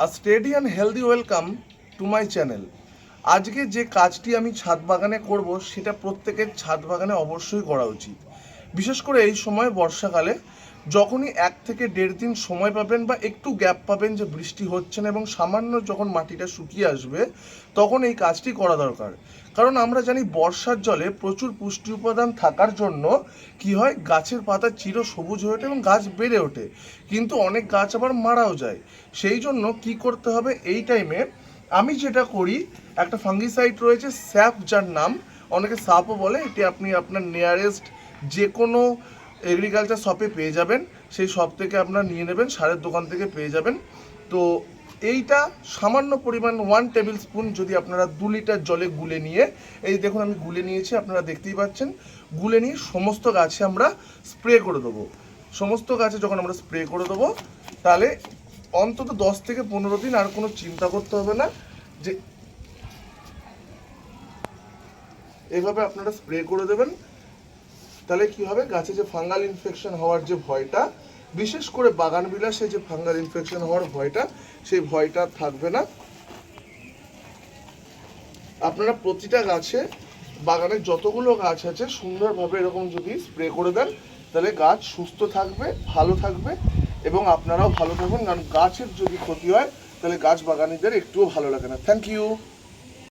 A steady and healthy welcome to my channel. আজকে যে কাজটি আমি ছাদ বাগানে করব সেটা প্রত্যেকের ছাদ বাগানে অবশ্যই করা উচিত। বিশেষ করে এই সময় বর্ষাকালে যখনই 1 থেকে 1.5 দিন সময় পাবেন বা একটু গ্যাপ পাবেন যে বৃষ্টি হচ্ছে না এবং সামান্য যখন মাটিটা শুকিয়ে আসবে তখন এই কাজটি করা দরকার। কারণ আমরা জানি বর্ষার জলে প্রচুর পুষ্টি উপাদান থাকার জন্য কি হয়, গাছের পাতা চির সবুজ হয়ে ওঠে এবং গাছ বেড়ে ওঠে, কিন্তু অনেক গাছ আবার মারাও যায়। সেই জন্য কি করতে হবে এই টাইমে, আমি যেটা করি, একটা ফাঙ্গিসাইড রয়েছে স্যাপ, যার নাম অনেকে সাপও বলে, এটি আপনি আপনার নিয়ারেস্ট যে কোনো এগ্রিকালচার শপে পেয়ে যাবেন। সেই শপ থেকে আপনারা নিয়ে নেবেন, সারের দোকান থেকে পেয়ে যাবেন। তো এইটা সামান্য পরিমাণ 1 টেবিল স্পুন যদি আপনারা 2 লিটার জলে গুলে নিয়ে, এই দেখুন আমি গুলে নিয়েছি, আপনারা দেখতেই পাচ্ছেন, গুলে নিয়ে সমস্ত গাছে আমরা স্প্রে করে দেবো। সমস্ত গাছে যখন আমরা স্প্রে করে দেবো তাহলে অন্তত 10 থেকে 15 দিন আর কোনো চিন্তা করতে হবে না। যে এইভাবে আপনারা স্প্রে করে দেবেন, তাহলে কি হবে, গাছে যে ফাঙ্গাল ইনফেকশন হওয়ার যে ভয়টা, বিশেষ করে বাগান বিলাসে যে ফাঙ্গাল ইনফেকশন হওয়ার ভয়টা, সেই ভয়টা থাকবে না। আপনারা প্রতিটা গাছে, বাগানের যতগুলো গাছ আছে, সুন্দরভাবে এরকম যদি স্প্রে করে দেন তাহলে গাছ সুস্থ থাকবে, ভালো থাকবে এবং আপনারাও ভালো থাকবেন। কারণ গাছের যদি ক্ষতি হয় তাহলে গাছ বাগানিদের একটুও ভালো লাগে না। Thank you.